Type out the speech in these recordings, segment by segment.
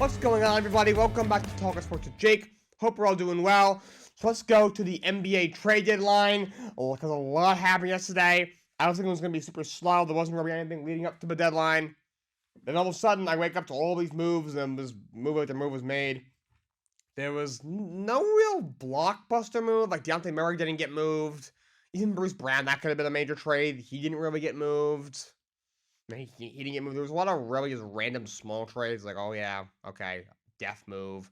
What's going on, everybody? Welcome back to Talkin Sports with Jake. Hope we're all doing well. So let's go to the NBA trade deadline, because a lot happened yesterday. I was thinking it was going to be super slow. There wasn't really anything leading up to the deadline. Then all of a sudden, I wake up to all these moves, and this move after move was made. There was no real blockbuster move. Like, Deontay Murray didn't get moved. Even Bruce Brown, that could have been a major trade. He didn't really get moved. He didn't get moved. There was a lot of really just random small trades, like, oh yeah, okay, def move,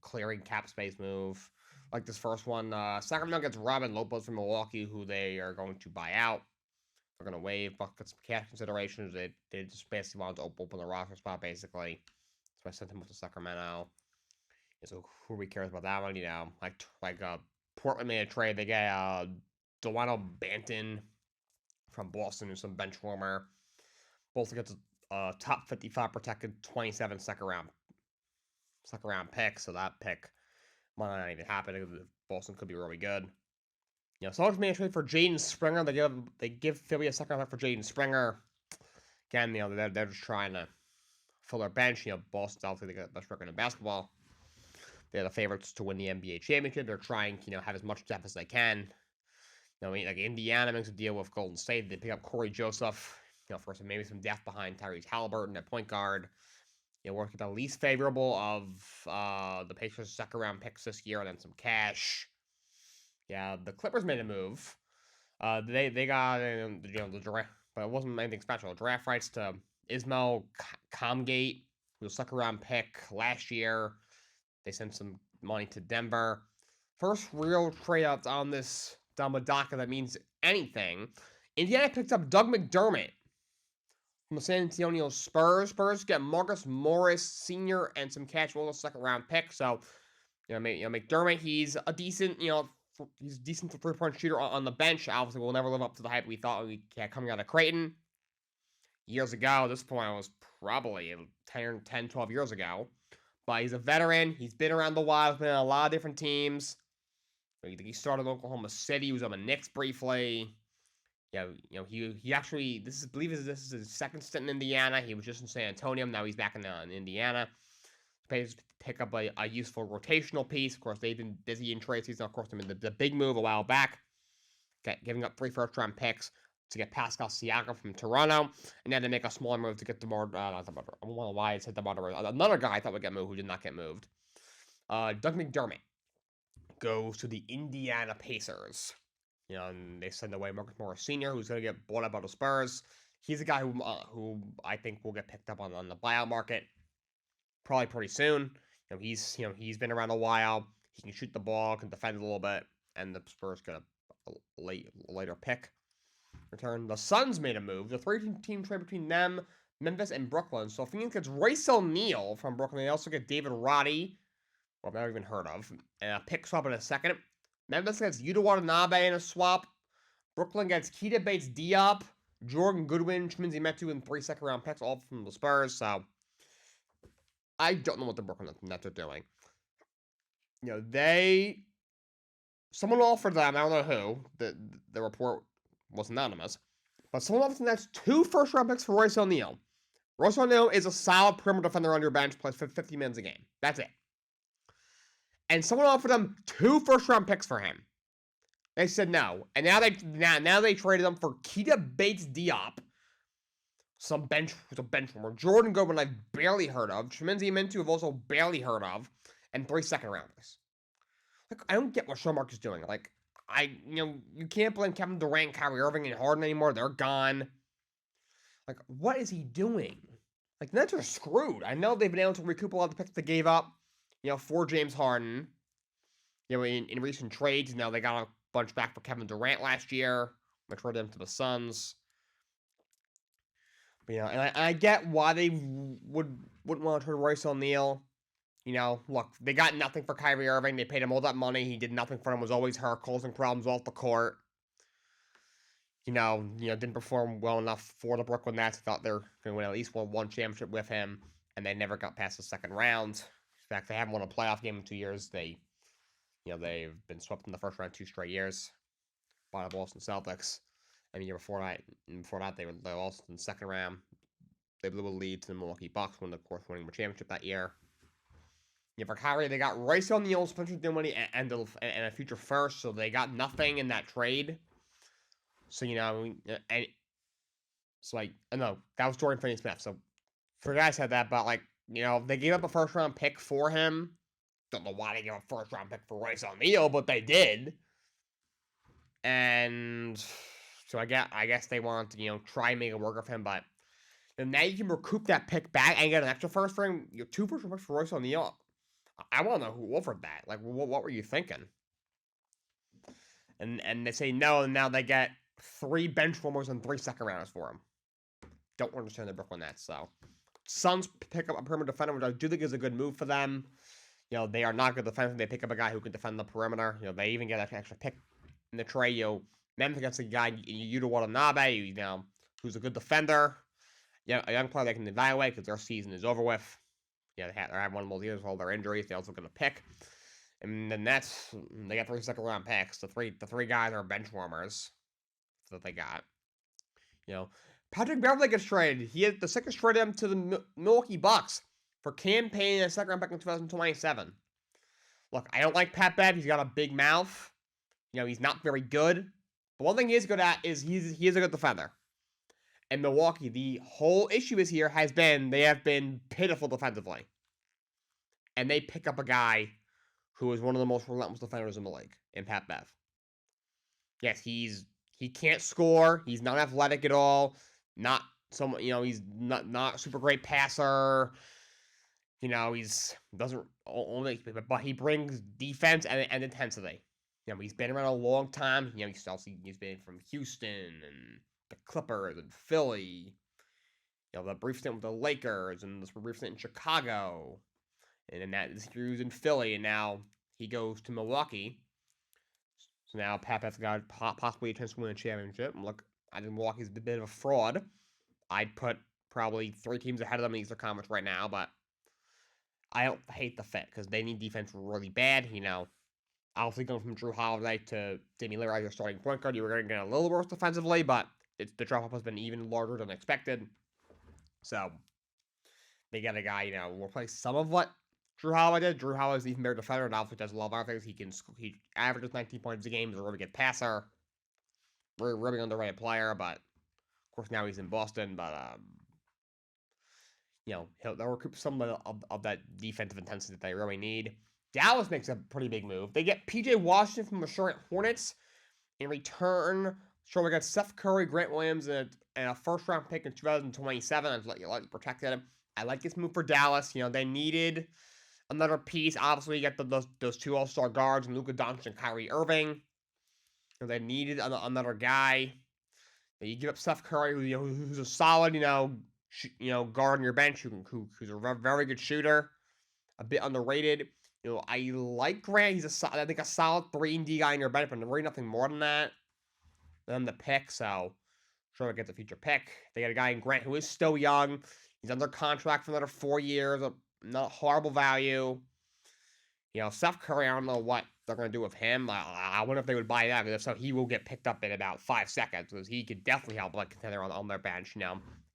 clearing cap space move. Like this first one, Sacramento gets Robin Lopez from Milwaukee, who they are going to buy out. They're going to waive, but get some cash considerations. They just basically wanted to open the roster spot, basically. So I sent him up to Sacramento. So who really cares about that one? Portland made a trade. They get Delano Banton from Boston, who's some bench warmer. Both gets a top 55 protected 27 second round pick, so that pick might not even happen. Boston could be really good. Celtics made a trade for Jaden Springer. They give Philly a second round pick for Jaden Springer. Again, they're just trying to fill their bench. Boston's obviously the best record in basketball. They're the favorites to win the NBA championship. They're trying, have as much depth as they can. Like Indiana makes a deal with Golden State. They pick up Corey Joseph. For maybe some depth behind Tyrese Halliburton at point guard. Working the least favorable of the Pacers' second round picks this year, and then some cash. Yeah, the Clippers made a move. They got the draft, but it wasn't anything special. Draft rights to Ismail Comgate, who was a second round pick last year. They sent some money to Denver. First real trade outs on this Damadaka that means anything. Indiana picked up Doug McDermott from the San Antonio Spurs. Spurs get Marcus Morris Sr. and some cash for a second round pick. So, McDermott, he's a decent, he's decent three-point shooter on the bench. Obviously, will never live up to the hype we thought we had coming out of Creighton. Years ago, at this point, it was probably 10, 12 years ago. But he's a veteran. He's been around the while. He's been on a lot of different teams. He started in Oklahoma City. He was on the Knicks briefly. He actually, this is his second stint in Indiana. He was just in San Antonio. Now he's back in Indiana. Pick up a useful rotational piece. Of course, they've been busy in trade season. Of course, they made the big move a while back, giving up 3 first-round picks to get Pascal Siakam from Toronto, and then to make a smaller move to get DeMar. I don't know why I said DeMar. Another guy I thought would get moved who did not get moved. Doug McDermott goes to the Indiana Pacers. And they send away Marcus Morris Sr., who's going to get bought up by the Spurs. He's a guy who I think will get picked up on the buyout market probably pretty soon. He's been around a while. He can shoot the ball, can defend a little bit, and the Spurs get a later pick return. The Suns made a move. The 3-team trade between them, Memphis, and Brooklyn. So Phoenix gets Royce O'Neal from Brooklyn. They also get David Roddy, who I've never even heard of, and a pick swap in a second. Memphis gets Yuta Watanabe in a swap. Brooklyn gets Keita Bates-Diop, Jordan Goodwin, Chiminzi Metu, and 3 second-round picks, all from the Spurs. So I don't know what the Brooklyn Nets are doing. Someone offered them, I don't know who, the report was anonymous, but someone offered the Nets 2 first-round picks for Royce O'Neal. Royce O'Neal is a solid perimeter defender on your bench, plays 50 minutes a game. That's it. And someone offered them 2 first-round picks for him. They said no. And now they traded them for Keita Bates-Diop, some bench warmer. Jordan Goodwin I've barely heard of. Chiminzi Metu I've also barely heard of. And 3 second-rounders. I don't get what Sean Marks is doing. You can't blame Kevin Durant, Kyrie Irving, and Harden anymore. They're gone. What is he doing? The Nets are screwed. I know they've been able to recoup a lot of the picks they gave up, for James Harden, in recent trades. They got a bunch back for Kevin Durant last year. They traded him to the Suns. But, and I get why they wouldn't want to trade Royce O'Neal. Look, they got nothing for Kyrie Irving. They paid him all that money. He did nothing for them. Was always hurt, causing problems off the court. Didn't perform well enough for the Brooklyn Nets. Thought they were going to win at least one championship with him, and they never got past the second round. In fact, they haven't won a playoff game in 2 years. They've been swept in the first round 2 straight years by the Boston Celtics. And the year before that, they lost in the second round they blew a lead to the Milwaukee Bucks, won the fourth winning championship that year. Yeah, for Kyrie, they got Royce O'Neal, Spencer Dinwiddie, and a future first, so they got nothing in that trade. So, and it's like, no, that was Jordan Finney-Smith. So, forgot I said that, but, like, they gave up a first-round pick for him. Don't know why they gave up a first-round pick for Royce O'Neal, but they did. And so I guess they want to, try and make it work with him, but now you can recoup that pick back and get an extra first for him. 2 first-round picks for Royce O'Neal. I want to know who offered that. Like, what were you thinking? And they say no, and now they get 3 bench warmers and 3 second-rounders for him. Don't understand the Brooklyn Nets, so. Suns pick up a perimeter defender, which I do think is a good move for them. They are not good defensively. They pick up a guy who can defend the perimeter. They even get an extra pick in the trade. Memphis gets a guy, Yuta Watanabe, who's a good defender. A young player they can evaluate because their season is over with. They have one of those years with all their injuries. They also get a pick. And the Nets, they got 3 second-round picks. The three guys are bench warmers that they got. Patrick Beverley gets traded. He had the Sixers traded him to the Milwaukee Bucks for campaign and a second-round pick in 2027. Look, I don't like Pat Bev. He's got a big mouth. He's not very good. But one thing he is good at is he is a good defender. And Milwaukee, the whole issue has been they have been pitiful defensively. And they pick up a guy who is one of the most relentless defenders in the league, in Pat Bev. Yes, he can't score. He's not athletic at all. Not someone, he's not a super great passer. He's doesn't only, but he brings defense and intensity. He's been around a long time. He's been from Houston and the Clippers and Philly. The brief stint with the Lakers and the brief stint in Chicago. And then that he was in Philly, and now he goes to Milwaukee. So now Pap's got possibly a chance to win a championship. Look, I think Milwaukee's a bit of a fraud. I'd put probably 3 teams ahead of them in the Eastern Conference right now, but I don't hate the fit because they need defense really bad. Obviously going from Drew Holiday to Damian Lillard as your starting point guard, you were going to get a little worse defensively, but the drop-off has been even larger than expected. So they got a guy, will play some of what Drew Holiday did. Drew Holiday's even better defender, and obviously does a lot of other things. He averages 19 points a game. He's a really good passer. Really underrated player, but of course now he's in Boston. But they'll recoup some of that defensive intensity that they really need. Dallas makes a pretty big move. They get P.J. Washington from the Charlotte Hornets. In return, Charlotte got Seth Curry, Grant Williams, and a first-round pick in 2027. I'd let you protect him. I like this move for Dallas. They needed another piece. Obviously, you get those 2 all-star guards, Luka Doncic and Kyrie Irving. They needed another guy. You give up Seth Curry, who's a solid, guard on your bench, who's a very good shooter, a bit underrated. I like Grant. I think a solid 3-and-D guy in your bench, but really nothing more than that. Than the pick, so Charlotte gets a future pick. They got a guy in Grant who is still young. He's under contract for another 4 years. Not horrible value. Seth Curry, I don't know what they're going to do with him. I wonder if they would buy that, because if so, he will get picked up in about 5 seconds, because he could definitely help a contender on their bench.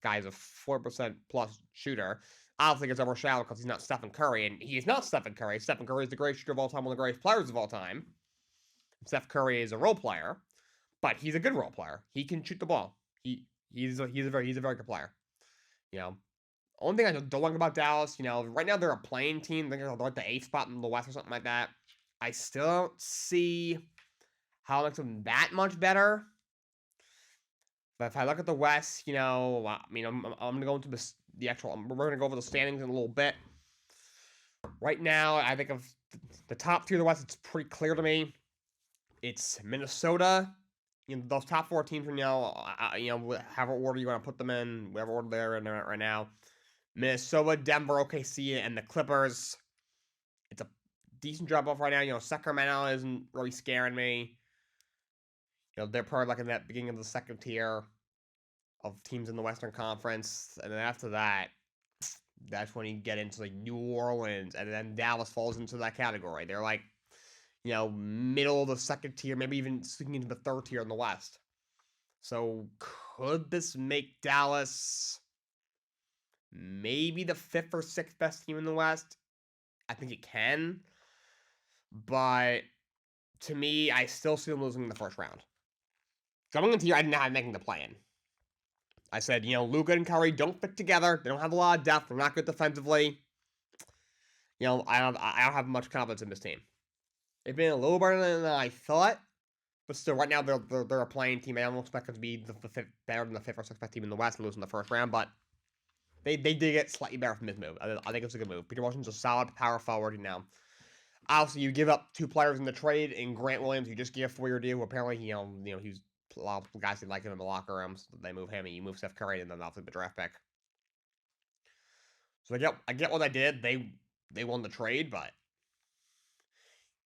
Guy's a 4% plus shooter. Obviously gets overshadowed because he's not Stephen Curry, and he is not Stephen Curry. Stephen Curry is the greatest shooter of all time, one of the greatest players of all time. Steph Curry is a role player, but he's a good role player. He can shoot the ball. He's a very good player. Only thing I don't like about Dallas, right now they're a playing team. They're like the 8th spot in the West or something like that. I still don't see how it makes them that much better. But if I look at the West, I'm going to go into the actual. We're going to go over the standings in a little bit. Right now, I think of the top 2 of the West. It's pretty clear to me. It's Minnesota. Those top 4 teams right now. However order you want to put them in, whatever order they're in right now. Minnesota, Denver, OKC, and the Clippers. It's a decent drop off right now. Sacramento isn't really scaring me. They're probably like in that beginning of the second tier of teams in the Western Conference. And then after that, that's when you get into like New Orleans, and then Dallas falls into that category. They're like, middle of the second tier, maybe even sneaking into the third tier in the West. So could this make Dallas maybe the 5th or 6th best team in the West. I think it can. But to me, I still see them losing in the first round. Coming into here, I didn't have making the play-in. I said, Luka and Curry don't fit together. They don't have a lot of depth. They're not good defensively. I don't have much confidence in this team. They've been a little better than I thought, but still, right now they're a playing team. I don't expect them to be better than the 5th or 6th best team in the West and lose in the first round, but they did get slightly better from this move. I think it's a good move. Peter Washington's a solid power forward, Obviously, you give up 2 players in the trade in Grant Williams. You just give a 4-year deal. Apparently, he's a lot of guys that like him in the locker room, so they move him, and you move Steph Curry, and then obviously the draft pick. So I get what they did. They won the trade, but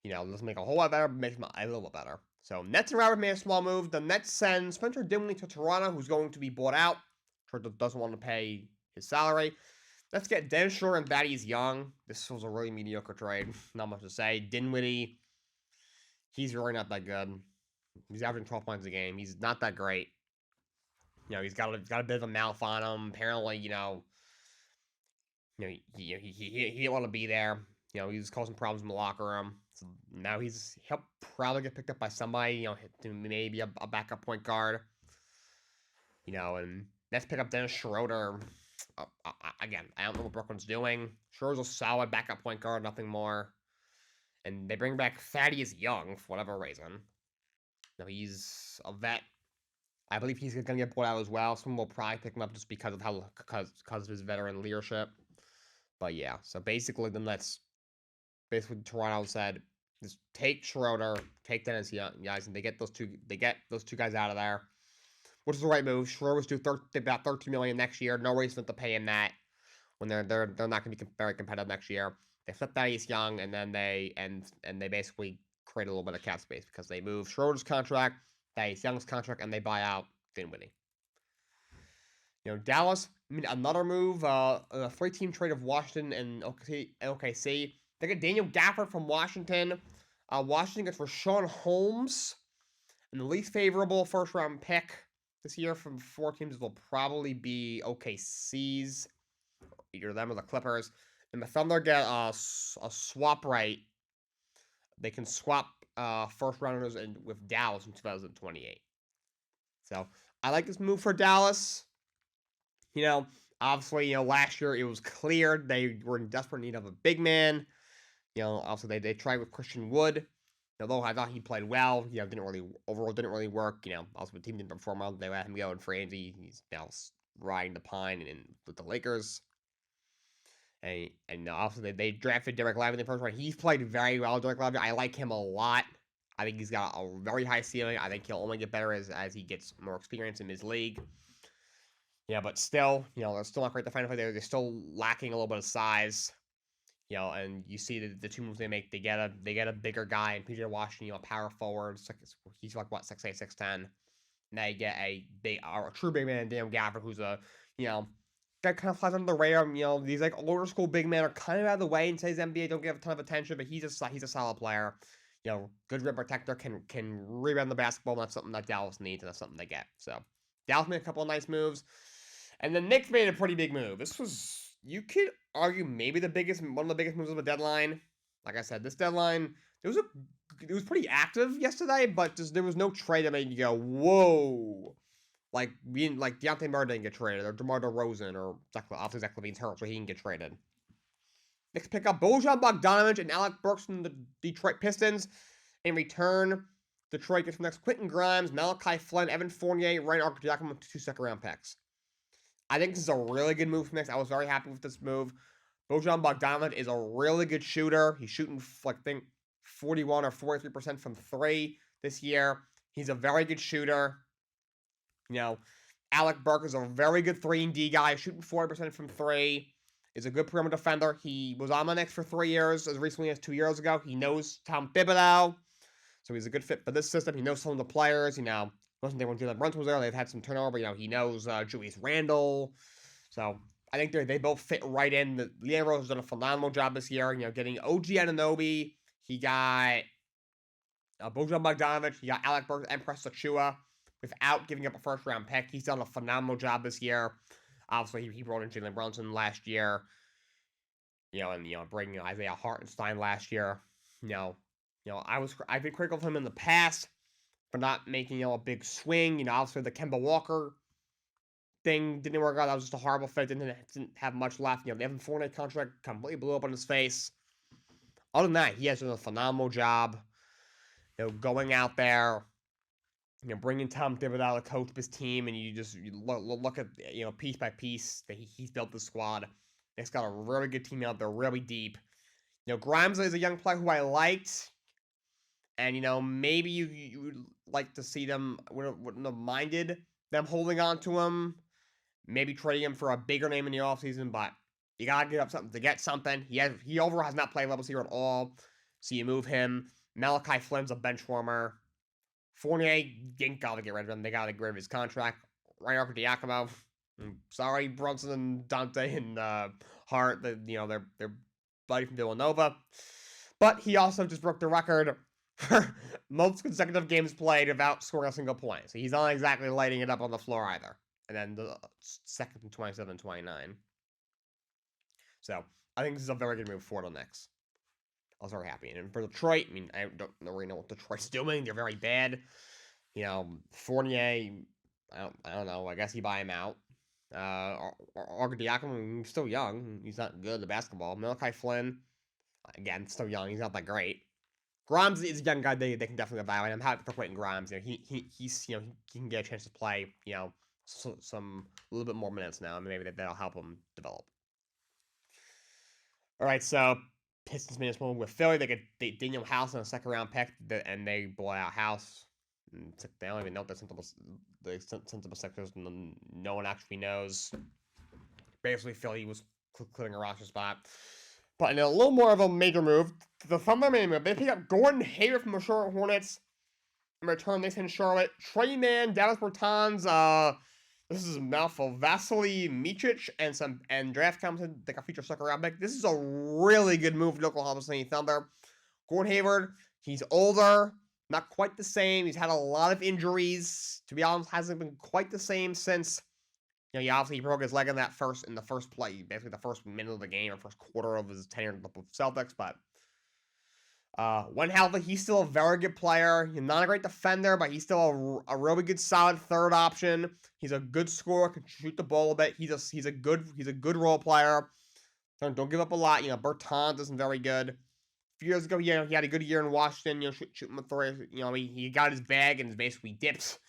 doesn't make a whole lot better, but makes a little bit better. So Nets and Raptors made a small move. The Nets send Spencer Dinwiddie to Toronto, who's going to be bought out. Toronto doesn't want to pay his salary. Let's get Dennis Schroeder and Thaddeus Young. This was a really mediocre trade. Not much to say. Dinwiddie, he's really not that good. He's averaging 12 points a game. He's not that great. He's got a bit of a mouth on him. Apparently, he didn't want to be there. He was causing problems in the locker room. So now he'll probably get picked up by somebody. Maybe a backup point guard. And let's pick up Dennis Schroeder. Again, I don't know what Brooklyn's doing. Schroeder's a solid backup point guard, nothing more. And they bring back Thaddeus Young for whatever reason. He's a vet. I believe he's going to get bought out as well. Someone will probably pick him up just because of his veteran leadership. But yeah, so basically Toronto said, just take Schroeder, take Dennis Young, guys, and they get those two guys out of there, which is the right move. Schroeder was due about $13 million next year. No reason to pay him that when they're not going to be very competitive next year. They flip Thaddeus Young, and then they basically create a little bit of cap space because they move Schroeder's contract, Thaddeus Young's contract, and they buy out Dinwiddie. Dallas made another move, a 3-team trade of Washington and OKC. They get Daniel Gafford from Washington. Washington gets Rashawn Holmes, and the least favorable first-round pick this year from 4 teams will probably be OKC's, either them or the Clippers. And the Thunder get a swap right. They can swap first-rounders with Dallas in 2028. So I like this move for Dallas. Obviously, last year it was clear they were in desperate need of a big man. Also they tried with Christian Wood. Although I thought he played well, didn't really work. Also the team didn't perform well. They let him go in free agency. He's now riding the pine with the Lakers. And also they drafted Derek Lively in the first round. He's played very well, Derek Lively. I like him a lot. I think he's got a very high ceiling. I think he'll only get better as he gets more experience in his league. But still, they're still not great to find out. They're still lacking a little bit of size. And you see the 2 moves they make. They get a bigger guy in PJ Washington, a power forward. He's like what, 6'8", 6'10". Now you get a true big man, Daniel Gafford, who's a that kind of flies under the radar. These like older school big men are kind of out of the way in today's NBA. Don't get a ton of attention, but he's a solid player. Good rim protector, can rebound the basketball. And that's something that Dallas needs, and that's something they get. So Dallas made a couple of nice moves. And the Knicks made a pretty big move. This was, you could argue, maybe one of the biggest moves of the deadline. Like I said, this deadline, it was pretty active yesterday, but there was no trade that made you go, whoa. Like Deontay Murray didn't get traded, or DeMar DeRozan, or obviously Zach LaVine's hurt, so he didn't get traded. Knicks pick up Bojan Bogdanovic and Alec Burks from the Detroit Pistons. In return, Detroit gets from next Quentin Grimes, Malachi Flynn, Evan Fournier, Ryan Archibald with 2 second-round picks. I think this is a really good move for Knicks. I was very happy with this move. Bojan Bogdanovic is a really good shooter. He's shooting, I think, 41 or 43% from 3 this year. He's a very good shooter. Alec Burks is a very good 3-and-D guy, shooting 40% from 3. Is a good perimeter defender. He was on the Knicks for 3 years, as recently as 2 years ago. He knows Tom Thibodeau, so he's a good fit for this system. He knows some of the players. Wasn't there when Jalen Brunson was there? They've had some turnover. He knows Julius Randle. So I think they both fit right in. Leon Rose has done a phenomenal job this year. Getting OG Anunoby. He got Bojan Bogdanovic. He got Alec Burks and Precious Achiuwa without giving up a first-round pick. He's done a phenomenal job this year. Obviously, he brought in Jalen Brunson last year. And bringing Isaiah Hartenstein last year. I've been critical of him in the past for not making a big swing. Obviously the Kemba Walker thing didn't work out. That was just a horrible fit. Didn't have much left. The Evan Fournier contract completely blew up on his face. Other than that, he has done a phenomenal job. Going out there, bringing Tom Thibodeau to coach his team, and you look at piece by piece that he's built the squad. It's got a really good team out there, really deep. Grimes is a young player who I liked, and maybe you would like to see them wouldn't have minded them holding on to him, maybe trading him for a bigger name in the offseason, but you gotta give up something to get something. He overall has not played levels here at all, so you move him. Malachi Flynn's a bench warmer. Fournier didn't gotta get rid of him. They gotta get rid of his contract. Right after Diacomo. Sorry, Brunson and Dante and Hart. They're buddy from Villanova. But he also just broke the record for most consecutive games played without scoring a single point. So he's not exactly lighting it up on the floor either. And then the second from 27 29. So I think this is a very good move for the Knicks. I was very happy. And for Detroit, I don't really know what Detroit's doing. They're very bad. Fournier, I don't know. I guess you buy him out. Diacono, he's still young. He's not good at basketball. Malachi Flynn, again, still young. He's not that great. Grimes is a young guy they can definitely evaluate. I'm happy for Quentin Grimes. He's he can get a chance to play. Some a little bit more minutes now. Maybe that'll help him develop. All right, so Pistons made this one with Philly. They get Daniel House on a second round pick, and they blow out House. They don't even know the sensible sectors, and no one actually knows. Basically, Philly was clearing a roster spot. But in a little more of a major move, the Thunder made a move. They picked up Gordon Hayward from the Charlotte Hornets. In return, they sent Charlotte Trey Mann, Dallas Bertans, this is a mouthful, Vasily Micic, and draft Thompson. They got future second round pick. This is a really good move for the Oklahoma City Thunder. Gordon Hayward, he's older, not quite the same. He's had a lot of injuries. To be honest, hasn't been quite the same since. He obviously broke his leg in the first play, basically the first minute of the game or first quarter of his tenure with the Celtics. But when healthy, he's still a very good player. He's not a great defender, but he's still a really good, solid third option. He's a good scorer, can shoot the ball a bit. He's a good role player. Don't give up a lot. Bertans isn't very good. A few years ago, he had a good year in Washington. Shooting the three. He got his bag and is basically dipped.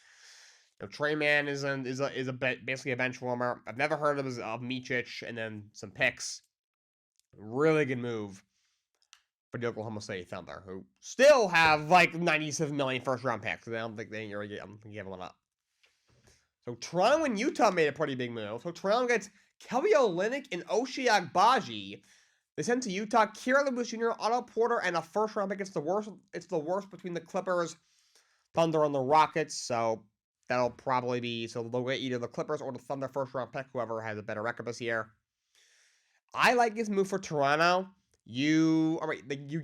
Trey Mann is basically a bench warmer. I've never heard of Micic, and then some picks. Really good move for the Oklahoma City Thunder, who still have like 97 million first round picks. I don't think they give one up. So Toronto and Utah made a pretty big move. So Toronto gets Kelly Olynyk and Ochai Agbaji. They sent to Utah Kira Lewis Jr., Otto Porter, and a first round pick. It's the worst between the Clippers, Thunder, and the Rockets. So that'll probably be, so they'll get either the Clippers or the Thunder first round pick, whoever has a better record this year. I like this move for Toronto. You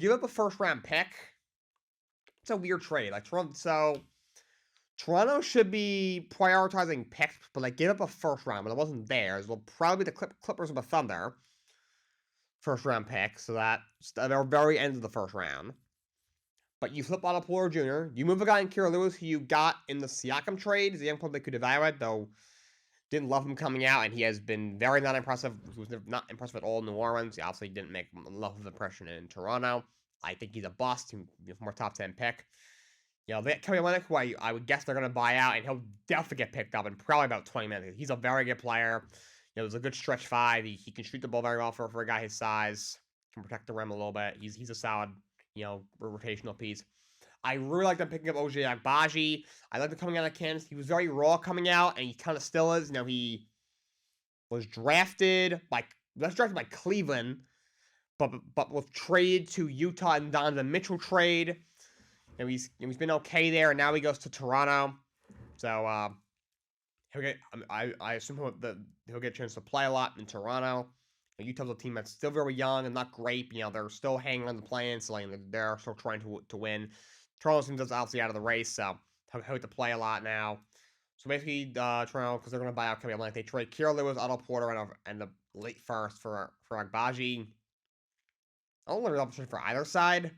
give up a first round pick. It's a weird trade. Toronto should be prioritizing picks, but give up a first round, but it wasn't theirs. It'll probably be the Clippers or the Thunder first round pick, so that's the very end of the first round. But you flip Otto Porter Jr., you move a guy in Kira Lewis who you got in the Siakam trade. He's a young player they could evaluate, though didn't love him coming out, and he has been very not impressive. He was not impressive at all in New Orleans. He obviously didn't make enough of an impression in Toronto. I think he's a bust. He's more top 10 pick. They got Kelly Olynyk, who I would guess they're going to buy out, and he'll definitely get picked up in probably about 20 minutes. He's a very good player. There's a good stretch five. He can shoot the ball very well for a guy his size. Can protect the rim a little bit. He's a solid, rotational piece. I really like them picking up Ochai Agbaji. I like them coming out of Kansas. He was very raw coming out, and he kind of still is. He was drafted by Cleveland, but was traded to Utah and Donovan Mitchell trade. He's been okay there, and now he goes to Toronto. So I assume he'll get a chance to play a lot in Toronto. Utah's a team that's still very young and not great. They're still hanging on the play-in, so they're still trying to win. Toronto seems that's obviously out of the race, so he'll have to play a lot now. So basically, Toronto, because they're going to buy out Kevin Atlantic, they trade Kira Lewis, Otto Porter, and the late first for Agbaji. I don't really option for either side.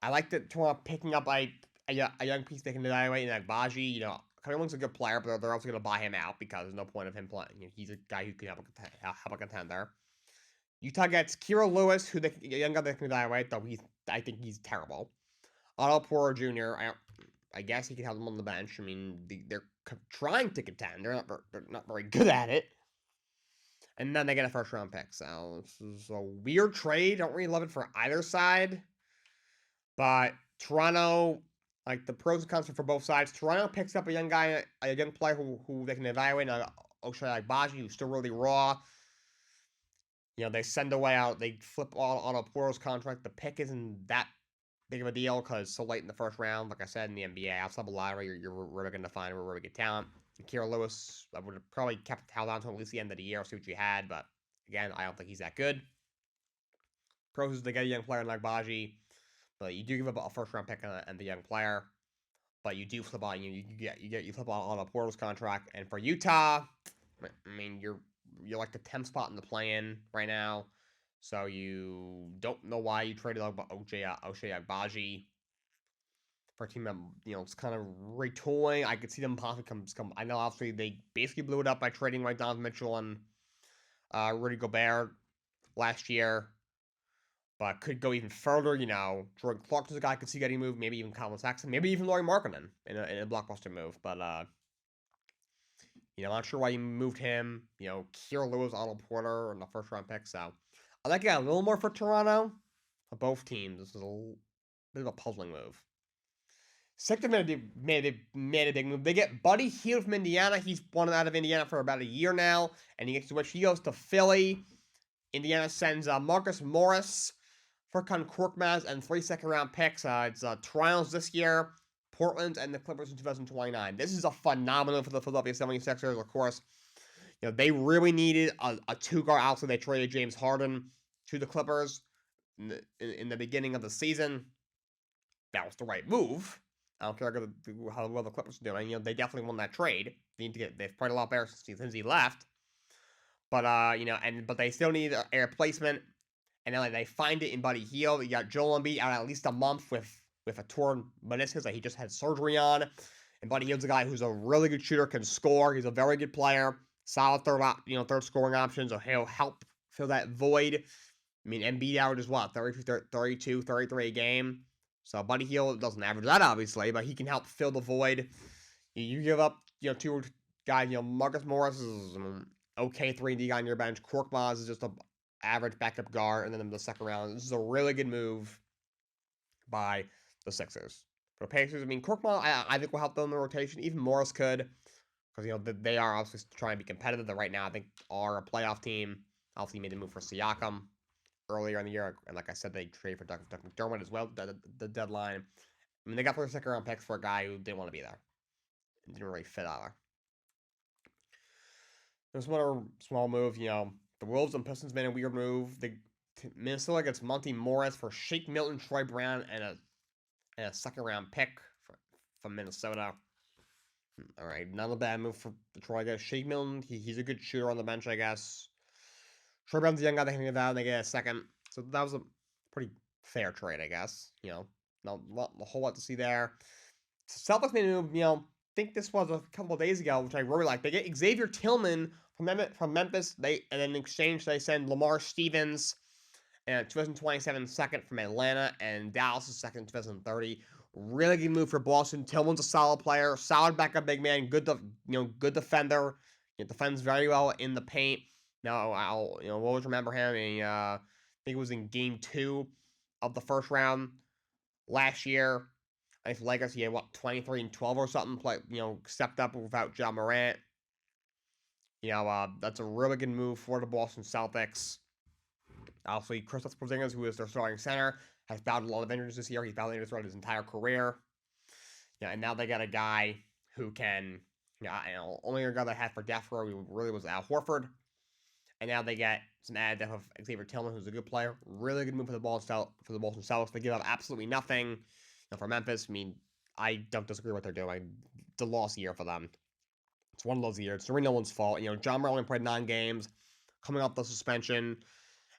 I like that Toronto picking up a young piece they can evaluate in Agbaji. You know, Kevin Atlantic's a good player, but they're also going to buy him out because there's no point of him playing. You know, he's a guy who can help a contender. Utah gets Kira Lewis, who a young guy they can evaluate, though I think he's terrible. Otto Porter Jr. I guess he can have them on the bench. I mean, they're trying to contend. They're not very good at it. And then they get a first round pick. So this is a weird trade. Don't really love it for either side. But Toronto, like the pros and cons for both sides. Toronto picks up a young guy, a young player who they can evaluate. Ochai Agbaji, who's still really raw. You know, they send away out. They flip on a Porter's contract. The pick isn't that big of a deal because so late in the first round, like I said, in the NBA, outside the lottery, you're really going to find really good talent. And Kira Lewis, I would have probably held on to him at least the end of the year, see what you had, but again, I don't think he's that good. Pros is to get a young player like Baji, but you do give up a first round pick and the young player, but you do flip on you flip on a Porter's contract, and for Utah, I mean you're like the 10th spot in the play-in right now. So you don't know why you traded Ochai Agbaji for a team that, you know, it's kind of retooling. I could see them possibly come. I know obviously they basically blew it up by trading like Donovan Mitchell and Rudy Gobert last year, but could go even further. You know, Jordan Clarkson's a guy I could see getting moved. Maybe even Colin Sexton. Maybe even Lauri Markkanen in a blockbuster move. But you know, I'm not sure why you moved him. You know, Kira Lewis, Otto Porter, in the first round pick. So I like it a little more for Toronto. For both teams, this is a bit of a puzzling move. Sixers made a big move. They get Buddy Hield from Indiana. He's wanted out of Indiana for about a year now, and he gets to which he goes to Philly. Indiana sends Marcus Morris, Furkan Korkmaz, and 3 second-round picks. It's Toronto's this year, Portland, and the Clippers in 2029. This is a phenomenal for the Philadelphia 76ers, of course. You know, they really needed a two-guard. Also, they traded James Harden to the Clippers in the beginning of the season. That was the right move. I don't care how well the Clippers are doing. You know, they definitely won that trade. They've played a lot better since he left. But you know, but they still need a replacement. And then they find it in Buddy Hield. You got Joel Embiid out at least a month with a torn meniscus that he just had surgery on. And Buddy Hield's a guy who's a really good shooter, can score. He's a very good player, solid third scoring option. So he'll help fill that void. I mean, Embiid average is what 32, 33 a game. So Buddy Hield doesn't average that, obviously, but he can help fill the void. You give up, you know, two guys. You know, Marcus Morris is an okay 3D guy on your bench. Korkmaz is just a average backup guard, and then in the second round, this is a really good move by the Sixers. For the Pacers, I mean, Korkmaz, I think will help them in the rotation. Even Morris could, because, you know, they are obviously trying to be competitive. They right now, I think, are a playoff team. Obviously, made the move for Siakam earlier in the year, and like I said, they traded for Doug McDermott as well, the deadline. I mean, they got 1st, 2nd round picks for a guy who didn't want to be there. It didn't really fit either. There's one other small move, you know, the Wolves and Pistons made a weird move. Minnesota gets Monty Morris for Shake Milton, Troy Brown, and a 2nd round pick from Minnesota. All right, not a bad move for Detroit. I guess Shake Milton, he's a good shooter on the bench, I guess. Troy Brown's a young guy they can get out, and they get a second. So that was a pretty fair trade, I guess. You know, not a whole lot to see there. Celtics made a move, you know, I think this was a couple of days ago, which I really like. They get Xavier Tillman from Memphis. And then in exchange, they send Lamar Stevens and 2027 second from Atlanta and Dallas' second in 2030. Really good move for Boston. Tillman's a solid player, solid backup big man, good defender. He defends very well in the paint. Now I'll always remember him. I think it was in Game 2 of the first round last year. I think Lakers, he had 23 and 12 or something. Stepped up without Ja Morant. That's a really good move for the Boston Celtics. Obviously, Kristaps Porzingis, who is their starting center, has battled a lot of injuries this year. He's battled injuries throughout his entire career. And now they got a guy who can, only a guy they had for depth row really was Al Horford. And now they get some added depth of Xavier Tillman, who's a good player. Really good move for the Boston Celtics. They give up absolutely nothing for Memphis. I mean, I don't disagree with what they're doing. It's a lost year for them. It's one of those years. It's really no one's fault. John Morant only played 9 games, coming off the suspension,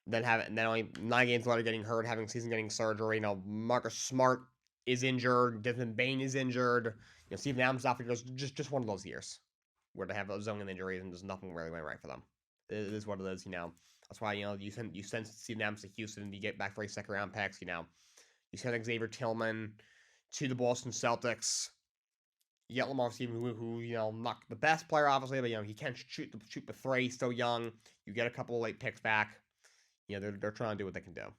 then only 9 games later getting hurt, having season getting surgery. Marcus Smart is injured. Desmond Bain is injured. Steven Adams out for just one of those years where they have those zoning injuries and just nothing really went right for them. It is what it is. That's why you send Steven Adams to Houston and you get back 3 second round picks. You send Xavier Tillman to the Boston Celtics. You get Lamar Stevens, who not the best player, obviously, but he can shoot the three. Still young. You get a couple of late picks back. They're trying to do what they can do.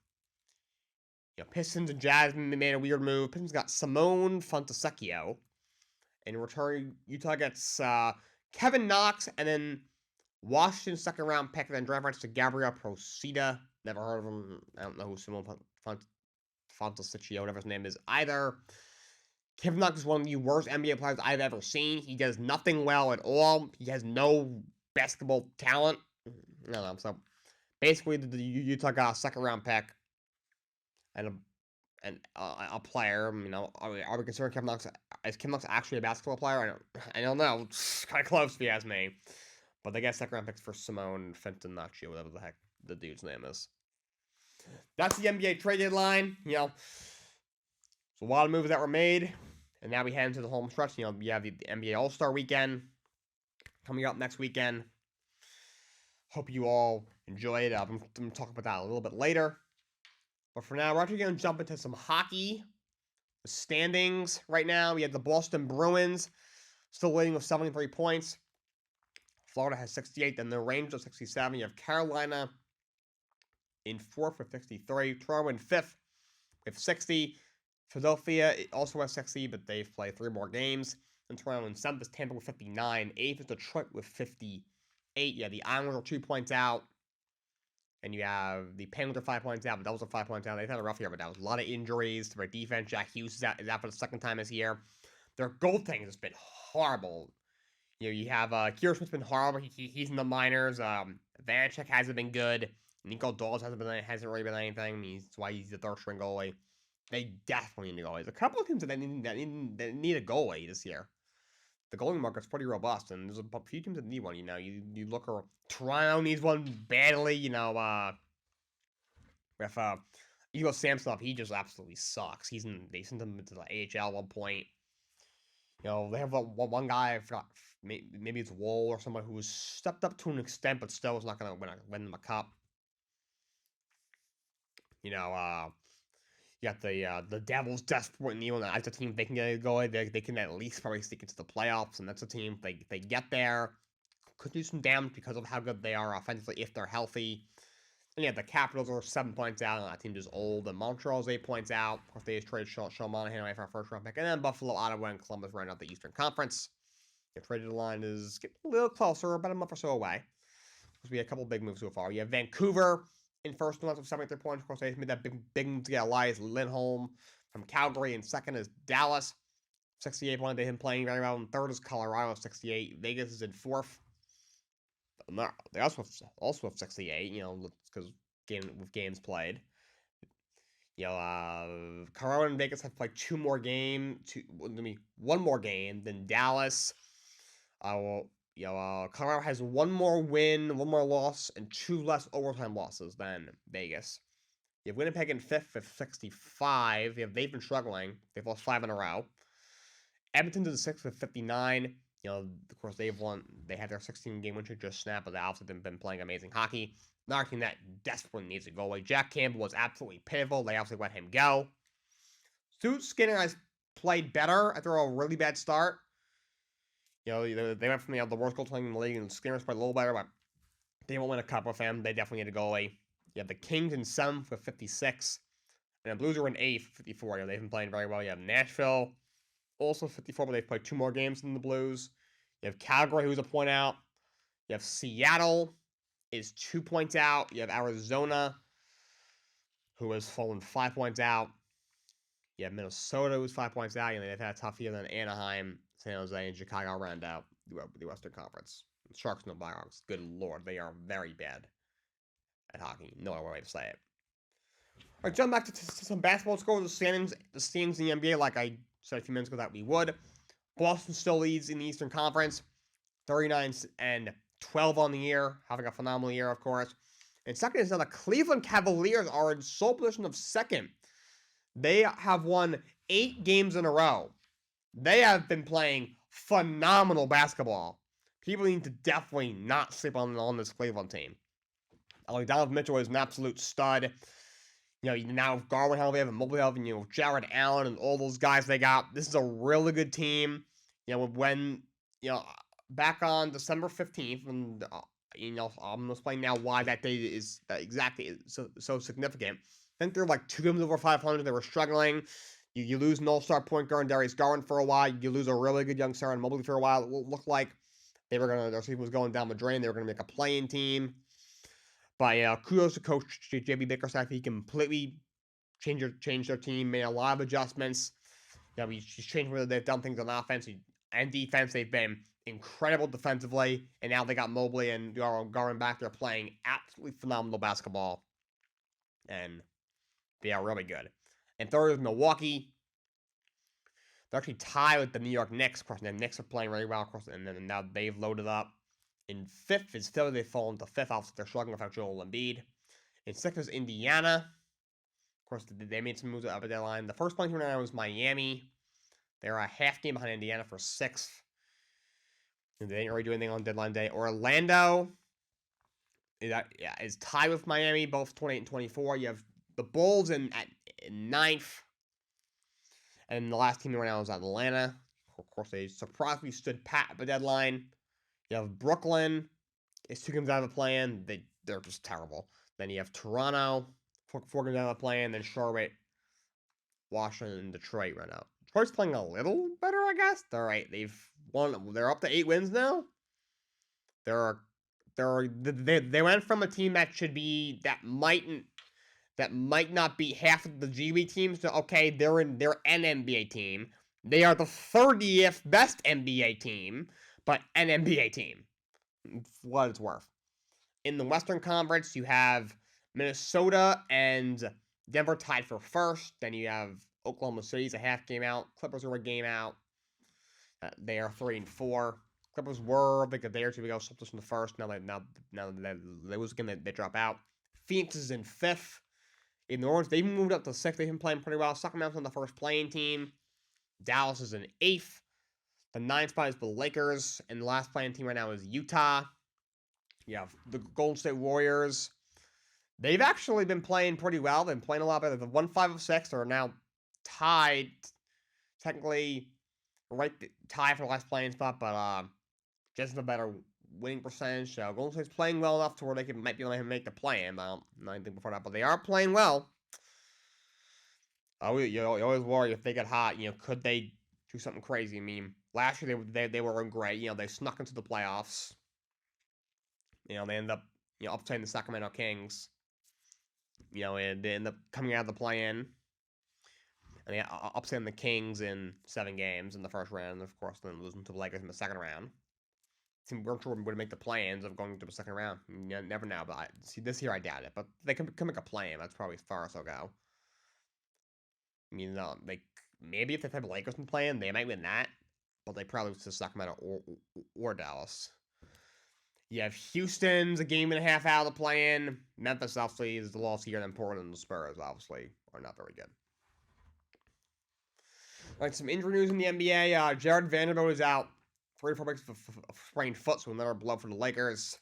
Pistons and Jazz made a weird move. Pistons got Simone Fontecchio. In return, Utah gets Kevin Knox and then Washington second round pick, and then draft rights to Gabriel Procida. Never heard of him. I don't know who Simone Fontecchio, whatever his name is, either. Kevin Knox is one of the worst NBA players I've ever seen. He does nothing well at all. He has no basketball talent. No. So basically, the Utah got a second round pick and a player. Are we concerned Kevin Knox? Is Kevin Knox actually a basketball player? I don't know. It's kind of close if you ask me. But they got second round picks for Simone Fontecchio, whatever the heck the dude's name is. That's the NBA trade deadline. There's a lot of moves that were made. And now we head into the home stretch. We have the NBA All-Star Weekend coming up next weekend. Hope you all enjoy it. I'm going to talk about that a little bit later. But for now, we're actually going to jump into some hockey. The standings right now. We have the Boston Bruins still leading with 73 points. Florida has 68. Then the Rangers 67. You have Carolina in 4th with 63. Toronto in 5th with 60. Philadelphia also has 60, but they've played 3 more games. And Toronto in 7th is Tampa with 59. 8th is Detroit with 58. Yeah, the Islanders are 2 points out. And you have the Penguins are 5 points out, but Devils are 5 points out. They've had a rough year, but that was a lot of injuries to their defense. Jack Hughes is out for the second time this year. Their goaltending has been horrible. You have Kira Smith's been horrible. He's in the minors. Vanacek hasn't been good. Nico Dawes hasn't really been anything. That's why he's the third string goalie. They definitely need goalies. A couple of teams that need a goalie this year. The goalie market's pretty robust, and there's a few teams that need one. You look around. Toronto needs one badly. With Igor Samsonov, he just absolutely sucks. They sent him to the AHL at one point. They have one guy, I forgot, maybe it's Woll or someone who's stepped up to an extent, but still is not going to win them a cup. You got the Devils desperate need one. That's a team they can get a goalie. They can at least probably stick into the playoffs, and that's a team they get there. Could do some damage because of how good they are offensively if they're healthy. And yeah, the Capitals are 7 points out, and that team is old. And Montreal's 8 points out. Of course, they just traded Sean Monahan away for our first round pick. And then Buffalo, Ottawa, and Columbus round out the Eastern Conference. The traded line is getting a little closer, about a month or so away. Because we had a couple big moves so far. You have Vancouver in first and last with 73 points. Of course, they made that big move to get Elias Lindholm from Calgary. And second is Dallas, 68 points. They've been playing very well. And third is Colorado, 68. Vegas is in fourth. They also have 68, because with games played. Colorado and Vegas have played one more game than Dallas. Colorado has one more win, one more loss, and 2 less overtime losses than Vegas. You have Winnipeg in 5th with 65. They've been struggling. They've lost 5 in a row. Edmonton's in 6th with 59. Of course, they've won. They had their 16-game win streak just snapped, but they also been playing amazing hockey. Another team that desperately needs a goalie. Jack Campbell was absolutely pivotal. They obviously let him go. Stuart Skinner has played better after a really bad start. They went from the worst goal team in the league, and Skinner's played a little better, but they won't win a cup with him. They definitely need a goalie. You have the Kings in 7th with 56, and the Blues are in 8th with 54. They've been playing very well. You have Nashville, also 54, but they've played 2 more games than the Blues. You have Calgary, who's a point out. You have Seattle is 2 points out. You have Arizona, who has fallen 5 points out. You have Minnesota, who's 5 points out. They've had a tough year. Then Anaheim, San Jose, and Chicago round out the Western Conference. Sharks and the Blackhawks, good lord, they are very bad at hockey. No other way to say it. All right, jump back to some basketball. Let's go over the standings in the NBA, like I said a few minutes ago that we would. Boston still leads in the Eastern Conference. 39-12 on the year, having a phenomenal year, of course. And second is now the Cleveland Cavaliers are in sole position of second. They have won 8 games in a row. They have been playing phenomenal basketball. People need to definitely not sleep on this Cleveland team. Donovan Mitchell is an absolute stud. Now with Garwin healthy, and Mobley healthy, Jared Allen and all those guys they got. This is a really good team. When back on December 15th, and I'm explaining now why that date is exactly so significant. I think they're like 2 games over 500. They were struggling. You lose an all-star point guard Darius Garland for a while. You lose a really good young Sarah Mobley for a while. It looked like their season was going down the drain. They were going to make a playing team. But kudos to Coach JB Bickerstaff. He completely changed their team, made a lot of adjustments. He's changed whether they've done things on offense and defense. They've been incredible defensively, and now they got Mobley and Garland back there playing absolutely phenomenal basketball, and they are really good. And third is Milwaukee. They're actually tied with the New York Knicks. Of course, the Knicks are playing really well, of course, and then now they've loaded up. In fifth is Philly. They've fallen to fifth. Obviously, they're struggling without Joel Embiid. In sixth is Indiana. Of course, they made some moves at the deadline. The first place right now is Miami. They're a half game behind Indiana for sixth. And they didn't really do anything on deadline day. Orlando is tied with Miami, both 28 and 24. You have the Bulls in ninth. And the last team right now is Atlanta. Of course, they surprisingly stood pat at the deadline. You have Brooklyn. It's 2 games out of the play-in. They're just terrible. Then you have Toronto. 4 games out of the play-in. Then Charlotte, Washington, and Detroit right now. Detroit's playing a little better, I guess. They're right. They're up to 8 wins now. They went from a team that might not be half of the G League teams to okay, they're an NBA team. They are the 30th best NBA team, but an NBA team. For what it's worth. In the Western Conference, you have Minnesota and Denver tied for first. Then you have Oklahoma City's a half game out. Clippers are a game out. They are 3-4. Clippers were like a day or two ago, slipped us in the first. Now they lose again. They drop out. Phoenix is in fifth. In the Orange, they've moved up to sixth. They've been playing pretty well. Sacramento's on the first playing team. Dallas is in eighth. The 9th spot is the Lakers, and the last playing team right now is Utah. You have the Golden State Warriors. They've actually been playing pretty well. They've been playing a lot better. The 1-5-6 are now tied, technically, tied for the last playing spot, but just a better winning percentage. So Golden State's playing well enough to where they might be able to make the play-in. I don't know anything before that, but they are playing well. You always worry if they get hot. Could they do something crazy? I mean, last year they were great. They snuck into the playoffs. They ended up upsetting the Sacramento Kings. And they end up coming out of the play-in. And they upsetting the Kings in 7 games in the first round, and of course then losing to the Lakers in the second round. We're sure we're going to make the play-ins of going to the second round. You never know, but this year I doubt it. But they can make a play-in. That's probably as far as they'll go. I mean, maybe if they play the Lakers in play-in, they might win that. But they probably lose to Sacramento or Dallas. You have Houston's a game and a half out of the play-in. Memphis, obviously, is the loss here. And Portland and the Spurs, obviously, are not very good. All right, some injury news in the NBA. Jared Vanderbilt is out 3 or 4 weeks of sprained foot, so another blow for the Lakers.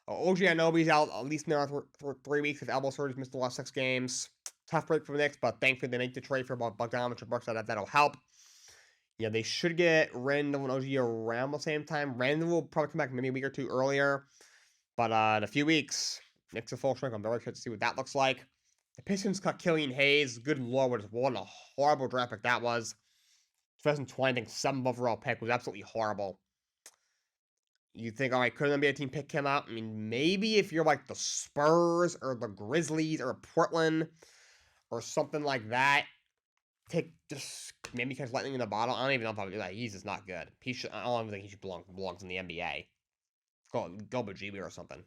OG Anunoby's out at least now for 3 weeks with elbow surgery. Missed the last 6 games. Tough break for the Knicks, but thankfully they make the trade for Bogdanovich and Brooks. That'll help. They should get Randall and OG around the same time. Randall will probably come back maybe a week or 2 earlier. But in a few weeks, Knicks are full strength. I'm very excited to see what that looks like. The Pistons cut Killian Hayes. Good lord, what a horrible draft pick that was. 2020, I think 7th overall pick was absolutely horrible. You think, all right, couldn't an NBA team pick him up? I mean, maybe if you're like the Spurs or the Grizzlies or Portland or something like that, just maybe catch lightning in the bottle. I don't even know if I would do that. He's just not good. I don't even think he should belongs in the NBA. Go with GB or something.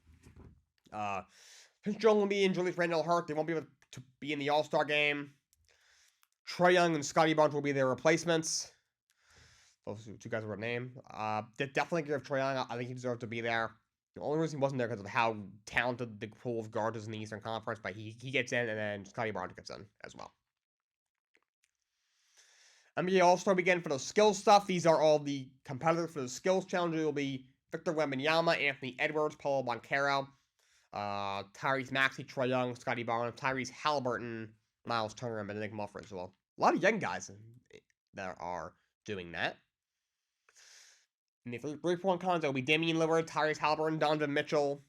Since Joel Embiid and Julius Randle hurt, they won't be able to be in the All-Star game. Trae Young and Scottie Barnes will be their replacements. Those two guys were named. Definitely give Trae Young. I think he deserved to be there. The only reason he wasn't there because of how talented the pool of guards is in the Eastern Conference, but he gets in, and then Scotty Barnes gets in as well. NBA All-Star Weekend for the skills stuff. These are all the competitors for the skills challenge. It will be Victor Wembanyama, Anthony Edwards, Paulo Banchero, Tyrese Maxey, Trae Young, Scotty Barnes, Tyrese Halliburton, Miles Turner, and Benedict Mufford. So a lot of young guys that are doing that. In the three-point contest, it will be Damian Lillard, Tyrese Halliburton, Donovan Mitchell,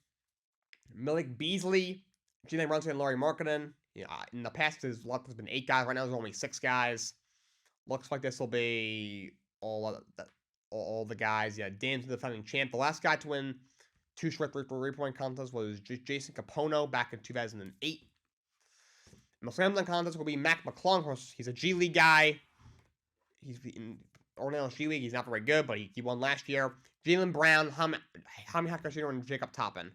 Malik Beasley, Jalen Brunson, and Lauri Markkanen. In the past, there's been 8 guys. Right now, there's only 6 guys. Looks like this will be all the guys. Yeah, Dan's the defending champ. The last guy to win 2 straight three-point contests was Jason Capono back in 2008. And the slam dunk contest will be Mac McClung. He's a G League guy. He's in Orlando's G League. He's not very good, but he won last year. Jaylen Brown, Hami Hakashino, and Jacob Toppin.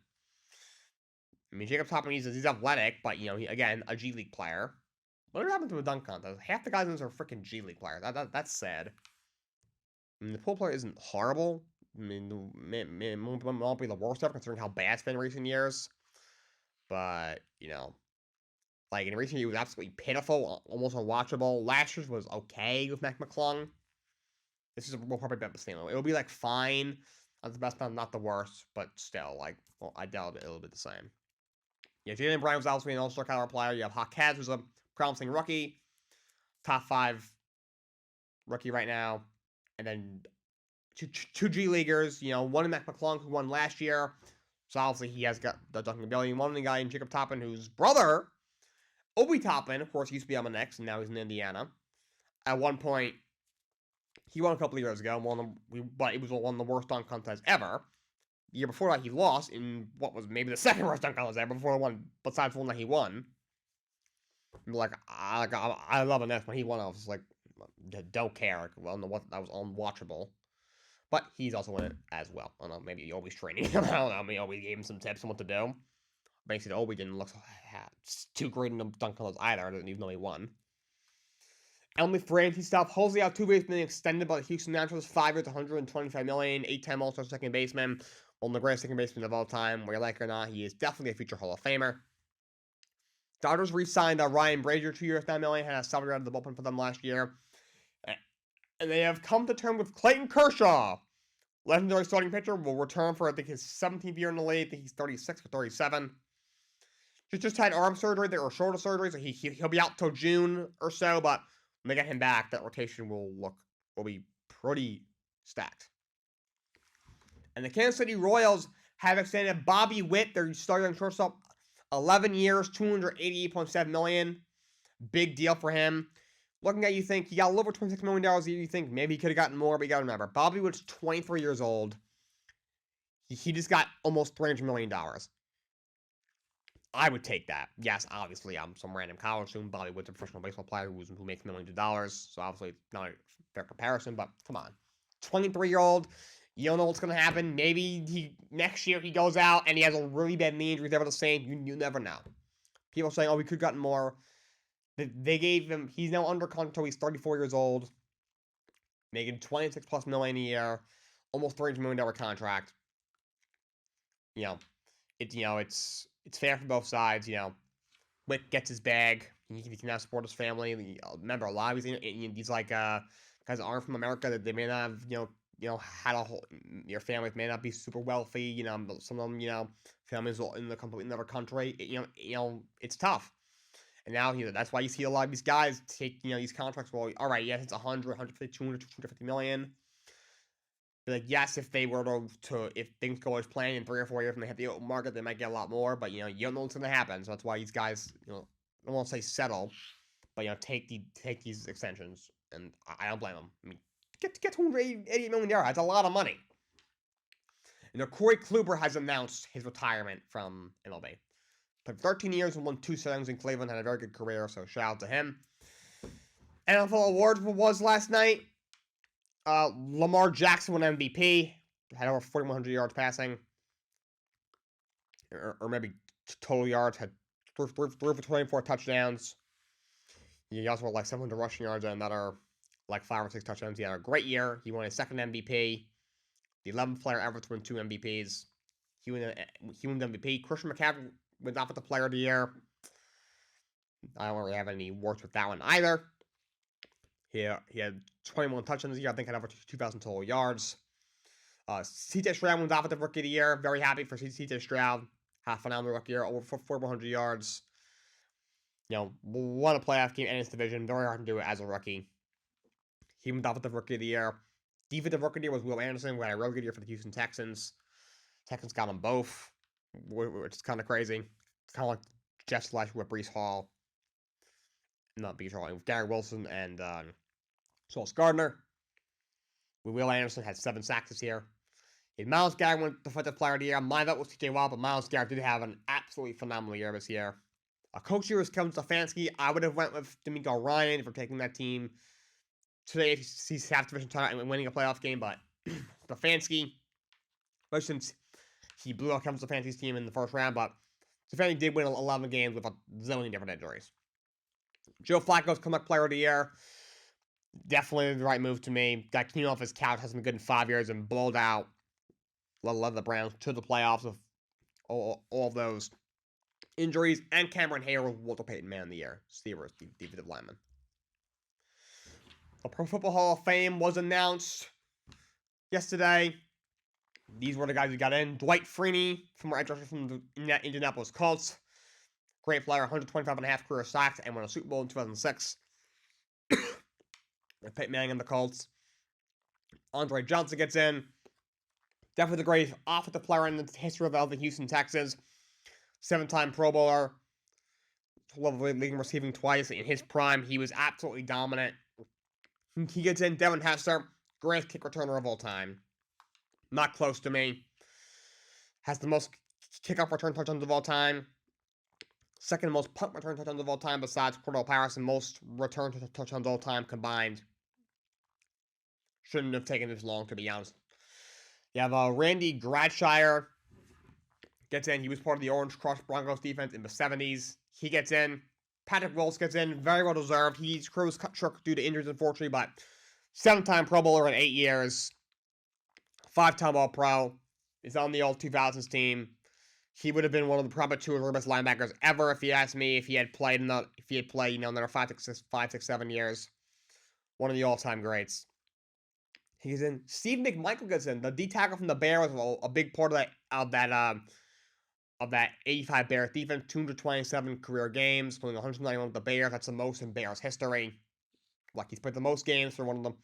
I mean, Jacob Toppin, he's athletic, but, again, a G League player. What happened to a dunk contest? Half the guys in this are freaking G League players. That's sad. I mean, the pool player isn't horrible. I mean, it won't be the worst ever considering how bad it's been in recent years. But, like in recent years, it was absolutely pitiful, almost unwatchable. Last year's was okay with Mac McClung. This will probably be the same. It'll be like fine. Not the best, not the worst, but still, I doubt it'll be the same. Yeah, Jaylen Brown was obviously an all-star caliber player. You have Hawkes, who's a promising rookie, top 5 rookie right now, and then two G Leaguers. One in Mac McClung who won last year, so obviously he has got the dunking ability. And one guy in Jacob Toppin, whose brother, Obi Toppin, of course, he used to be on the Knicks, and now he's in Indiana. At one point, he won a couple of years ago, but it was one of the worst dunk contests ever. The year before that, he lost in what was maybe the second worst dunk contest ever before the one, besides the one that he won. I love an F when he won. I was like, don't care. Well, that was unwatchable. But he's also in it as well. I don't know, maybe Obi's training him. I don't know, maybe Obi gave him some tips on what to do. Basically, Obi didn't look too great in the dunk contest either, even though he won. Only free agency stuff. Jose Altuve is being extended by the Houston Nationals, 5 years, $125 million, 8-time All-Star second baseman, one of the greatest second basemen of all time. Whether you like it or not, he is definitely a future Hall of Famer. Dodgers re-signed Ryan Brazier, 2 years, $9 million, had a salary out of the bullpen for them last year. And they have come to terms with Clayton Kershaw. Legendary starting pitcher will return for, I think, his 17th year in the league. I think he's 36 or 37. Just had arm surgery, or shoulder surgery, so he'll be out till June or so, but when they get him back, that rotation will be pretty stacked. And the Kansas City Royals have extended Bobby Witt, their starting shortstop, 11 years, $288.7 million. Big deal for him. Looking at, you think he got a little over $26 million a year. You think maybe he could have gotten more, but you got to remember, Bobby Witt's 23 years old. He just got almost $300 million. I would take that. Yes, obviously, I'm some random college student. Bobby Witt's a professional baseball player who makes millions of dollars. So obviously, it's not a fair comparison, but come on. 23-year-old, you don't know what's going to happen. Maybe next year he goes out and he has a really bad knee injury. Never the same. You never know. People saying, we could have gotten more. They gave him, he's now under contract until he's 34 years old, making $26+ million a year, almost $300 million contract. It's fair for both sides. Witt gets his bag. He can now support his family. Remember, a lot of these guys aren't from America. That they may not have had a whole. Your families may not be super wealthy. Some of them families in the completely another country. It's tough. And now that's why you see a lot of these guys take these contracts. Well, all right, yes, it's 100, 150, 200, 250 million. But yes, if they were if things go as planned in 3 or 4 years and they hit the open market, they might get a lot more. But you don't know what's going to happen, so that's why these guys, I don't want to say settle, but take these extensions, and I don't blame them. I mean, get $288 million. That's a lot of money. And Corey Kluber has announced his retirement from MLB. Played 13 years and won 2 settings in Cleveland. Had a very good career, so shout out to him. NFL awards was last night. Lamar Jackson won MVP. Had over 4,100 yards passing. Or maybe total yards. Had threw for 24 touchdowns. He also had 700 rushing yards and another like 5 or 6 touchdowns. He had a great year. He won his second MVP. The 11th player ever to win 2 MVPs. He won the MVP. Christian McCaffrey was Offensive Player of the Year. I don't really have any words with that one either. He had 21 touchdowns this year. I think had over 2,000 total yards. CJ Stroud wins Offensive Rookie of the Year. Very happy for CJ Stroud. Had a phenomenal rookie year, over 400 yards. Won a playoff game in his division. Very hard to do it as a rookie. He won Offensive Rookie of the Year. Defensive Rookie of the Year was Will Anderson, who had a really good year for the Houston Texans. Texans got them both, which is kind of crazy. It's kind of like Jets last year with Breece Hall. Not Breece Hall, with Gary Wilson and Sauce Gardner. Will Anderson had 7 sacks this year. Myles Garrett went Defensive Player of the Year. My vote was TJ Watt, but Myles Garrett did have an absolutely phenomenal year this year. A coach here was Kevin Stefanski. I would have went with D'Amico Ryan for taking that team to the AFC half division title and winning a playoff game, but Stefanski, since he blew out Kevin Stefanski's team in the first round, but Stefanski did win 11 games with a zillion different injuries. Joe Flacco's Comeback Player of the Year. Definitely the right move to me. Got clean off his couch, hasn't been good in 5 years, and blowed out led the Browns to the playoffs with all of those injuries. And Cameron Hayward, Walter Payton Man of the Year. Steelers defensive lineman. The Pro Football Hall of Fame was announced yesterday. These were the guys who got in. Dwight Freeney, former edge rusher from the Indianapolis Colts. Great player, 125.5 career sacks, and won a Super Bowl in 2006. Peyton Manning and the Colts. Andre Johnson gets in. Definitely the greatest offensive player in the history of the Houston Texans. 7-time Pro Bowler. Leading receiving twice. In his prime, he was absolutely dominant. He gets in. Devin Hester, greatest kick returner of all time. Not close to me. Has the most kickoff return touchdowns of all time. Second most punt return touchdowns of all time besides Cordell Paris, and most return touchdowns of all time combined. Shouldn't have taken this long, to be honest. You have Randy Gradshire gets in. He was part of the Orange Crush Broncos defense in the 70s. He gets in. Patrick Willis gets in. Very well deserved. His career was cut short due to injuries, unfortunately, but 7-time Pro Bowler in 8 years. 5-time All-Pro. Is on the old 2000s team. He would have been one of the probably 2 of the best linebackers ever, if you ask me. If he had played another 5, 6, 7 years. One of the all-time greats. He's in. Steve McMichael gets in. The D tackle from the Bears was a big part of that 85 Bears defense. 227 career games, playing 191 with the Bears. That's the most in Bears history. Like, he's played the most games for one of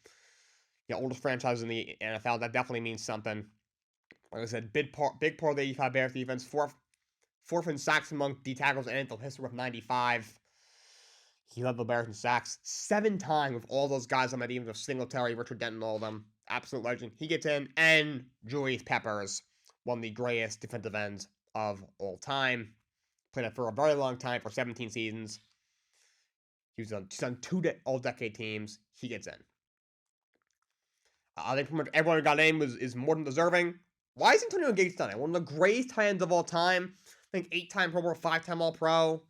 the oldest franchises in the NFL. That definitely means something. Like I said, big part of the 85 Bears defense. Fourth in sacks among D tackles in NFL history with 95. He led the Bears in sacks 7 times with all those guys on that team, with Singletary, Richard Denton, all of them. Absolute legend. He gets in, and Julius Peppers, one of the greatest defensive ends of all time. Played it for a very long time, for 17 seasons. He's on 2 all-decade teams. He gets in. I think pretty much everyone who got in is more than deserving. Why is Antonio Gates done it? One of the greatest tight ends of all time. I think 8-time Pro Bowl, 5-time All-Pro.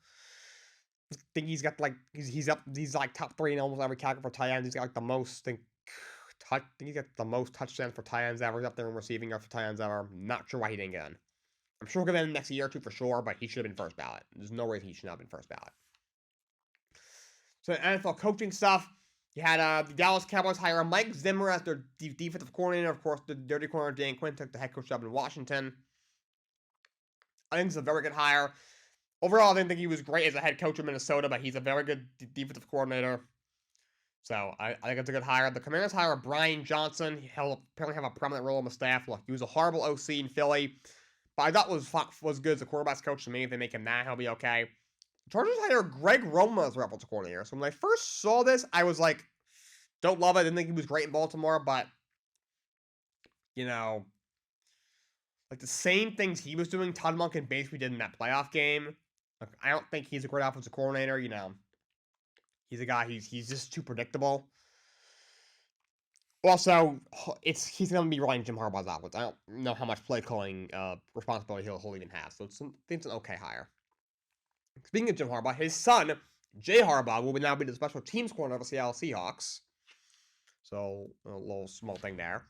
I think he's got he's like top 3 in almost every category for tight ends. He's got like the most. I think he's got the most touchdowns for tight ends ever. He's up there in receiving yards for tight ends ever. I'm not sure why he didn't get in. I'm sure he'll get in the next year or 2 for sure, but he should have been first ballot. There's no reason he should not have been first ballot. So NFL coaching stuff. You had the Dallas Cowboys hire Mike Zimmer as their defensive coordinator. Of course, the dirty corner Dan Quinn took the head coach job in Washington. I think it's a very good hire. Overall, I didn't think he was great as a head coach in Minnesota, but he's a very good defensive coordinator. So I think it's a good hire. The Commanders hire Brian Johnson. He'll apparently have a prominent role on the staff. Look, he was a horrible OC in Philly, but I thought was good as a quarterback's coach to me. If they make him that, he'll be okay. Chargers hire Greg Roman as their offensive coordinator. So when I first saw this, I was like, don't love it. I didn't think he was great in Baltimore, but, like the same things he was doing, Todd Monken basically did in that playoff game. Like, I don't think he's a great offensive coordinator, He's a guy, he's just too predictable. Also, he's going to be running Jim Harbaugh's offense. I don't know how much play calling responsibility he'll even have, so I think it's an okay hire. Speaking of Jim Harbaugh, his son, Jay Harbaugh, will now be the special teams coordinator of the Seattle Seahawks. So, a little small thing there.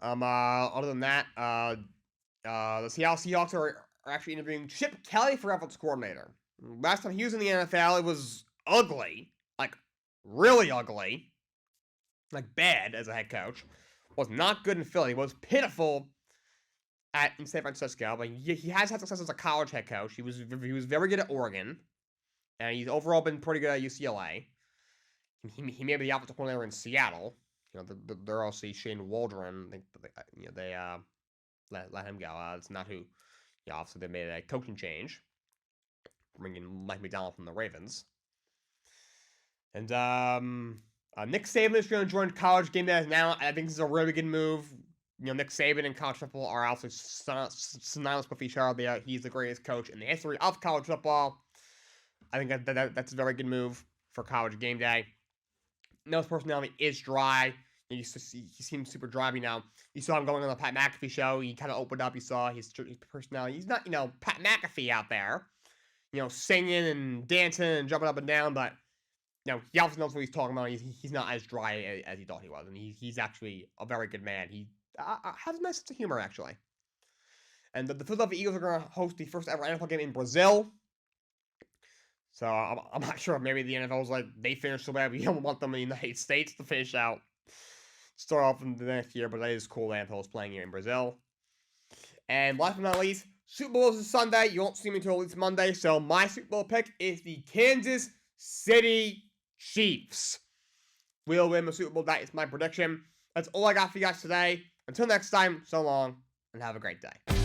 Other than that, the Seattle Seahawks are actually interviewing Chip Kelly for offense coordinator. Last time he was in the NFL, it was ugly. Like, really ugly. Like, bad as a head coach. Was not good in Philly. Was pitiful in San Francisco. But he has had success as a college head coach. He was very good at Oregon. And he's overall been pretty good at UCLA. He may be the offensive coordinator in Seattle. You know, they're also Shane Waldron. They let him go. It's not who. Yeah, obviously they made a coaching change, bringing Mike McDonald from the Ravens. And Nick Saban is going to join college game day now. I think this is a really good move. You know, Nick Saban and college football are also synonymous with each other. He's the greatest coach in the history of college football. I think that's a very good move for college game day. No, his personality is dry. He seems super drivey now. You saw him going on the Pat McAfee show. He kind of opened up. You saw his personality. He's not, Pat McAfee out there, singing and dancing and jumping up and down, but, he obviously knows what he's talking about. He's not as dry as he thought he was, and he's actually a very good man. He has a nice sense of humor, actually. And the Philadelphia Eagles are going to host the first ever NFL game in Brazil. So I'm not sure. Maybe the NFL's like, they finished so bad, we don't want them in the United States to finish out. Start off in the next year, but that is cool. The NFL is playing here in Brazil. And last but not least, Super Bowl is Sunday. You won't see me until at least Monday. So my Super Bowl pick is the Kansas City Chiefs. Will win the Super Bowl. That is my prediction. That's all I got for you guys today. Until next time, so long, and have a great day.